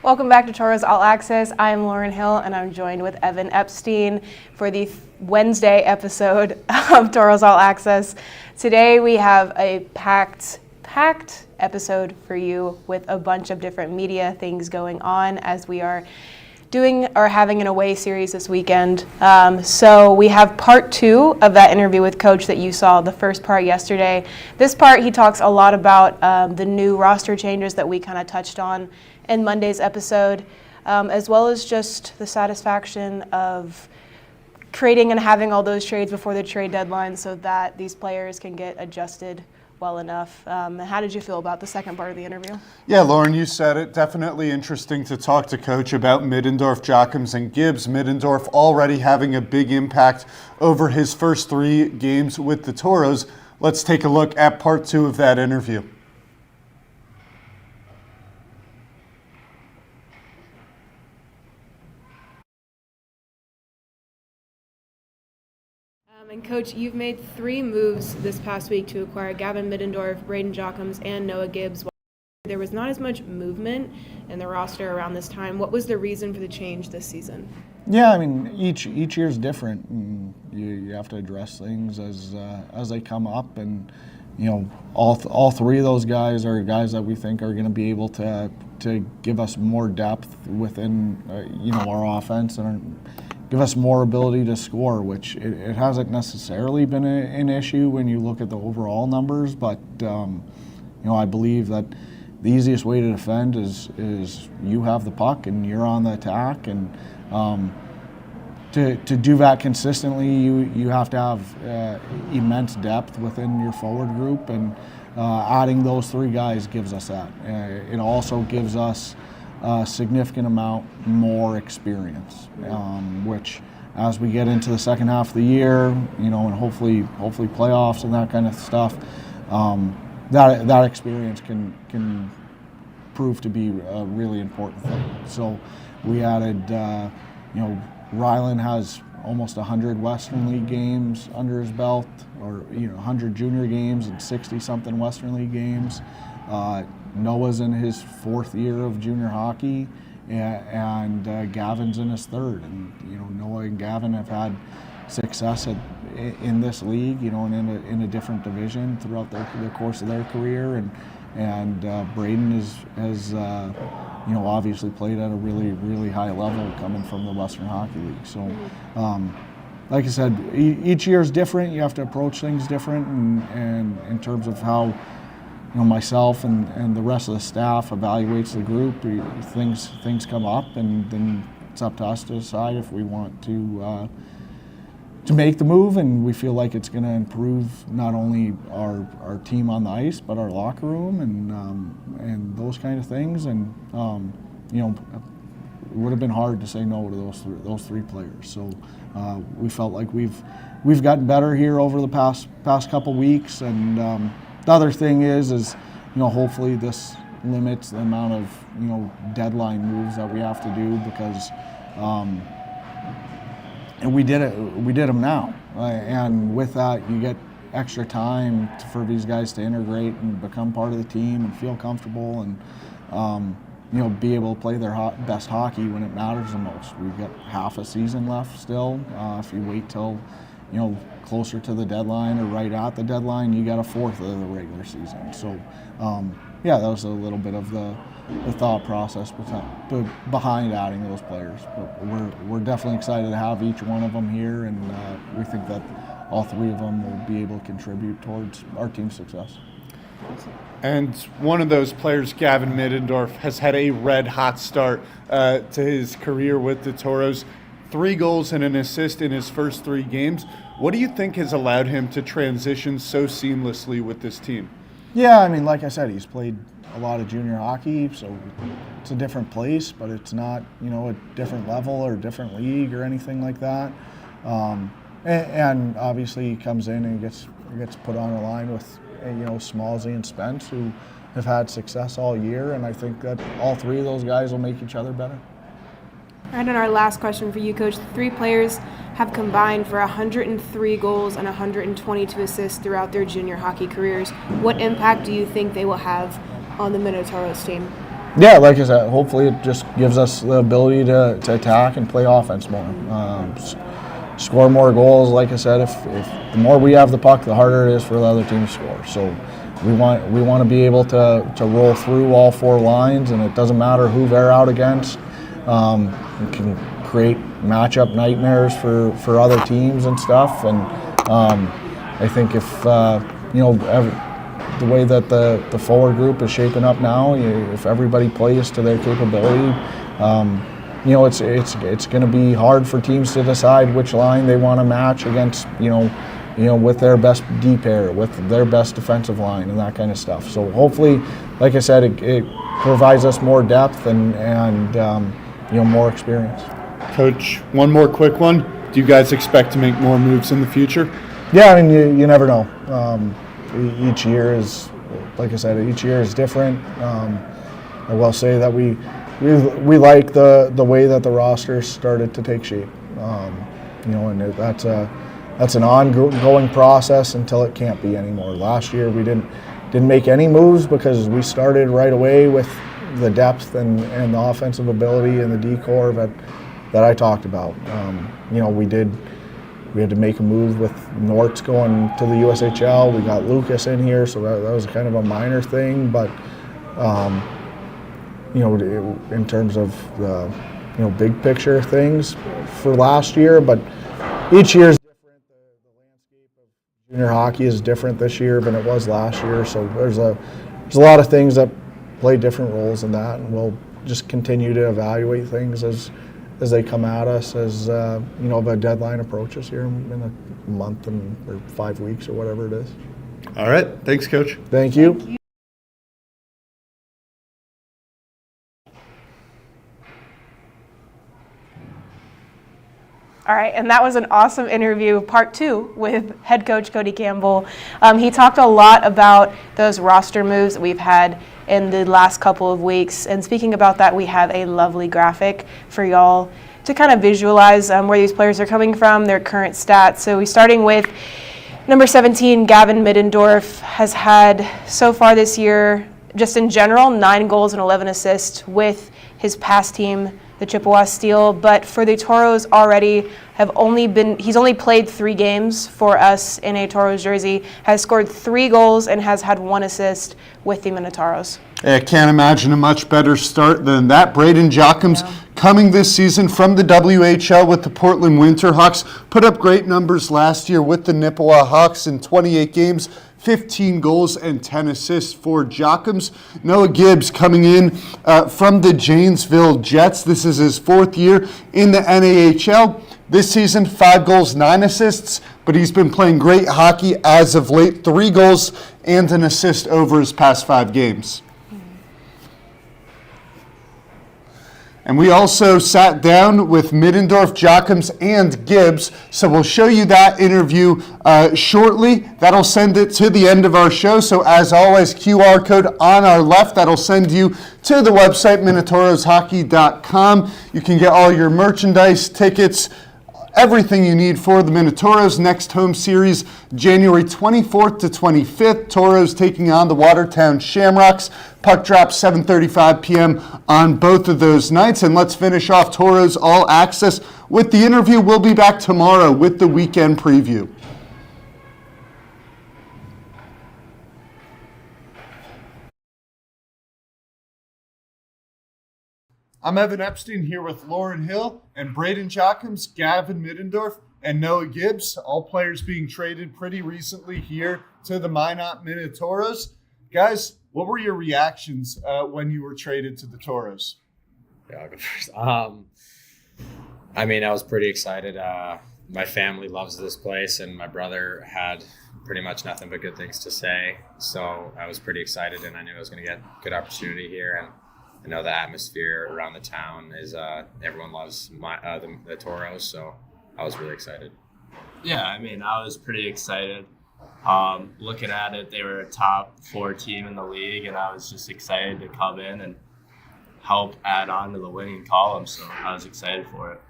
Welcome back to Tauros All Access. I'm Lauren Hill, and I'm joined with Evan Epstein for the Wednesday episode of Tauros All Access. Today we have a packed episode for you with a bunch of different media things going on as we are having an away series this weekend. So we have part 2 of that interview with Coach that you saw, the first part yesterday. This part, he talks a lot about the new roster changes that we kind of touched on in Monday's episode, as well as just the satisfaction of creating and having all those trades before the trade deadline so that these players can get adjusted well enough. How did you feel about the second part of the interview? Yeah, Lauren, you said it. Definitely interesting to talk to Coach about Middendorf, Jochems, and Gibbs. Middendorf already having a big impact over his first 3 games with the Tauros. Let's take a look at part 2 of that interview. And Coach, you've made 3 moves this past week to acquire Gavin Middendorf, Braden Jochems, and Noah Gibbs. There was not as much movement in the roster around this time. What was the reason for the change this season? Yeah, I mean, each year is different, and you have to address things as they come up. And you know, all 3 of those guys are guys that we think are going to be able to give us more depth within our offense and give us more ability to score, which it hasn't necessarily been an issue when you look at the overall numbers. But I believe that the easiest way to defend is you have the puck and you're on the attack, and to do that consistently, you have to have immense depth within your forward group, and adding those 3 guys gives us that. It also gives us a significant amount more experience, which as we get into the second half of the year, and hopefully playoffs and that kind of stuff, that experience can prove to be a really important thing. So we added, Rylan has almost 100 Western League games under his belt, or 100 junior games and 60-something Western League games. Noah's in his 4th year of junior hockey, and Gavin's in his 3rd. And Noah and Gavin have had success in this league, and in a different division throughout the course of their career. And Braden has obviously played at a really, really high level coming from the Western Hockey League. So, like I said, each year is different. You have to approach things different, and in terms of how myself and the rest of the staff evaluates the group, things come up, and then it's up to us to decide if we want to make the move, and we feel like it's going to improve not only our team on the ice, but our locker room and those kind of things. And it would have been hard to say no to those 3 players. So we felt like we've gotten better here over the past couple weeks. And the other thing is hopefully this limits the amount of deadline moves that we have to do, because and we did them now, and with that you get extra time for these guys to integrate and become part of the team and feel comfortable, and be able to play their best hockey when it matters the most. We've got half a season left still. If you wait till closer to the deadline or right at the deadline, you got a 4th of the regular season. So that was a little bit of the thought process behind adding those players. But we're definitely excited to have each one of them here, and we think that all 3 of them will be able to contribute towards our team's success. And one of those players, Gavin Middendorf, has had a red-hot start to his career with the Tauros. 3 goals and an assist in his first 3 games. What do you think has allowed him to transition so seamlessly with this team? Yeah, I mean, like I said, he's played a lot of junior hockey, so it's a different place, but it's not, a different level or different league or anything like that. And obviously he comes in and gets put on a line with, Smallsy and Spence, who have had success all year, and I think that all 3 of those guys will make each other better. All right, and our last question for you, Coach. The 3 players have combined for 103 goals and 122 assists throughout their junior hockey careers. What impact do you think they will have on the Minotauros team? Yeah, like I said, hopefully it just gives us the ability to attack and play offense more. Score more goals. Like I said, if the more we have the puck, the harder it is for the other team to score. So we want to be able to roll through all four lines, and it doesn't matter who they're out against. We can create matchup nightmares for other teams and stuff. And I think if the way that the forward group is shaping up now, if everybody plays to their capability, it's going to be hard for teams to decide which line they want to match against, with their best D pair, with their best defensive line, and that kind of stuff. So hopefully, like I said, it provides us more depth and more experience. Coach, one more quick one. Do you guys expect to make more moves in the future? Yeah, I mean, you never know. Each year is, like I said, each year is different. I will say that we like the way that the roster started to take shape. And that's an ongoing process until it can't be anymore. Last year we didn't make any moves because we started right away with the depth and the offensive ability and the D-core that I talked about. We had to make a move with Nortz going to the USHL. We got Lucas in here, so that was kind of a minor thing. But in terms of the big picture things for last year, but each year is different. The landscape of junior hockey is different this year than it was last year. So there's a lot of things that play different roles in that, and we'll just continue to evaluate things as they come at us, as the deadline approaches here in a month or 5 weeks or whatever it is. All right. Thanks, Coach. Thank you. All right, and that was an awesome interview, part 2, with head coach Cody Campbell. He talked a lot about those roster moves that we've had in the last couple of weeks. And speaking about that, we have a lovely graphic for y'all to kind of visualize where these players are coming from, their current stats. So we're starting with number 17, Gavin Middendorf, has had so far this year, just in general, 9 goals and 11 assists with his past team, the Chippewa Steel. But for the Tauros already, he's only played 3 games for us in a Tauros jersey, has scored 3 goals and has had 1 assist with the Minotauros. I can't imagine a much better start than that. Braden Jochums coming this season from the WHL with the Portland Winterhawks, put up great numbers last year with the Nippewa Hawks in 28 games. 15 goals and 10 assists for Jochums. Noah Gibbs coming in from the Janesville Jets. This is his 4th year in the NAHL. This season, 5 goals, 9 assists, but he's been playing great hockey as of late. 3 goals and an assist over his past 5 games. And we also sat down with Middendorf, Jochums, and Gibbs. So we'll show you that interview shortly. That'll send it to the end of our show. So as always, QR code on our left. That'll send you to the website, MinotaurosHockey.com. You can get all your merchandise, tickets, everything you need for the Minotauros next home series, January 24th to 25th. Tauros taking on the Watertown Shamrocks. Puck drop 7:35 p.m. on both of those nights. And let's finish off Tauros All Access with the interview. We'll be back tomorrow with the weekend preview. I'm Evan Epstein here with Lauren Hill and Braden Jochums, Gavin Middendorf, and Noah Gibbs, all players being traded pretty recently here to the Minot Minotauros. Guys, what were your reactions when you were traded to the Tauros? Yeah, I'll go first. I was pretty excited. My family loves this place, and my brother had pretty much nothing but good things to say. So I was pretty excited, and I knew I was going to get a good opportunity here. And I know the atmosphere around the town is everyone loves the Tauros, so I was really excited. Yeah, I was pretty excited. Looking at it, they were a top 4 team in the league, and I was just excited to come in and help add on to the winning column, so I was excited for it.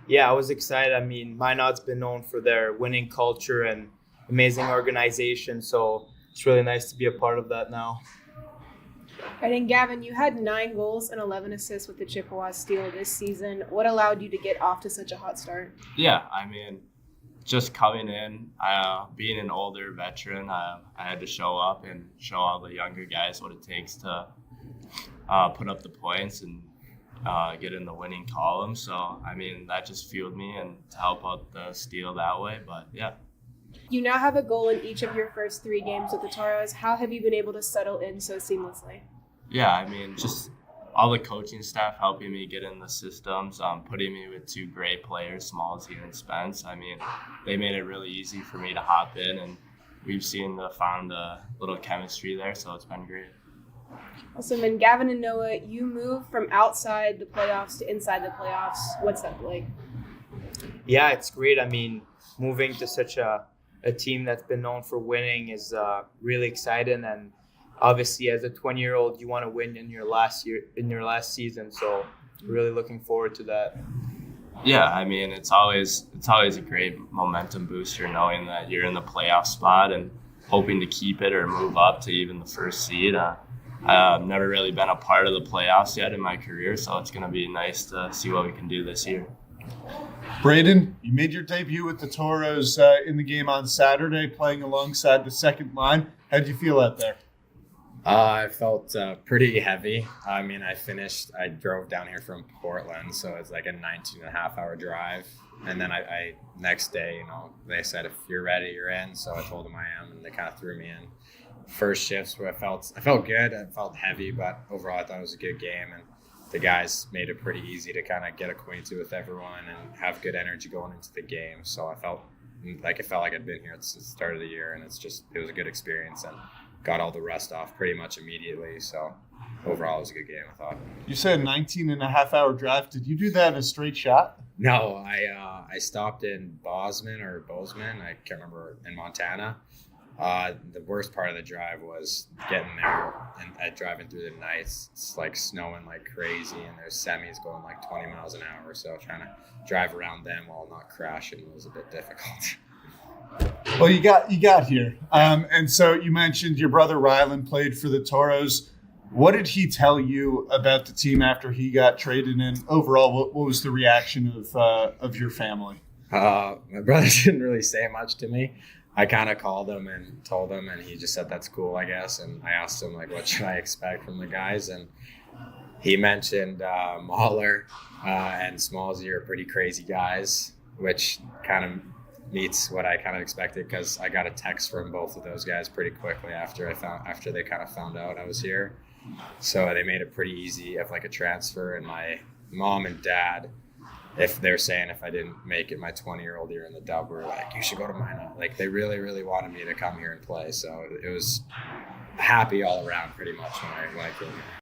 Yeah, I was excited. Minot's been known for their winning culture and amazing organization, so it's really nice to be a part of that now. And then Gavin, you had 9 goals and 11 assists with the Chippewa Steel this season. What allowed you to get off to such a hot start? Yeah, I mean, just coming in, being an older veteran, I had to show up and show all the younger guys what it takes to put up the points and get in the winning column. So, I mean, that just fueled me and to help out the Steel that way. But, yeah. You now have a goal in each of your first 3 games with the Tauros. How have you been able to settle in so seamlessly? Yeah, I mean, just all the coaching staff helping me get in the systems, putting me with 2 great players, Smallsy and Spence. I mean, they made it really easy for me to hop in, and we've found a little chemistry there, so it's been great. Awesome. And Gavin and Noah, you moved from outside the playoffs to inside the playoffs. What's that like? Yeah, it's great. I mean, moving to such a team that's been known for winning is really exciting, and obviously as a 20-year-old you want to win in your last season, so really looking forward to that. Yeah, I mean, it's always a great momentum booster knowing that you're in the playoff spot and hoping to keep it or move up to even the first seed. I've never really been a part of the playoffs yet in my career, so it's going to be nice to see what we can do this year. Braden, you made your debut with the Toros in the game on Saturday, playing alongside the second line. How'd you feel out there? I felt pretty heavy. I mean, I drove down here from Portland, so it's like a 19.5-hour drive. And then I next day, they said, if you're ready, you're in. So I told them I am, and they kind of threw me in. First shifts where I felt good. I felt heavy, but overall I thought it was a good game. And the guys made it pretty easy to kind of get acquainted with everyone and have good energy going into the game. So I felt like I'd been here since the start of the year, and it was a good experience and got all the rust off pretty much immediately. So overall, it was a good game, I thought. You said 19.5-hour drive. Did you do that in a straight shot? No, I stopped in Bozeman, I can't remember, in Montana. The worst part of the drive was getting there and driving through the nights. It's like snowing like crazy, and there's semis going like 20 miles an hour. So trying to drive around them while not crashing was a bit difficult. Well, you got here. And so you mentioned your brother Rylan played for the Toros. What did he tell you about the team after he got traded in? Overall, what was the reaction of your family? My brother didn't really say much to me. I kind of called him and told him, and he just said, that's cool, I guess. And I asked him, like, what should I expect from the guys? And he mentioned Mahler and Smallsy are pretty crazy guys, which kind of meets what I kind of expected, because I got a text from both of those guys pretty quickly after they kind of found out I was here. So they made it pretty easy of like a transfer. And my mom and dad, if they're saying if I didn't make it my 20-year-old year in the dub, were like, you should go to Minot. Like, they really, really wanted me to come here and play. So it was happy all around pretty much when I came here.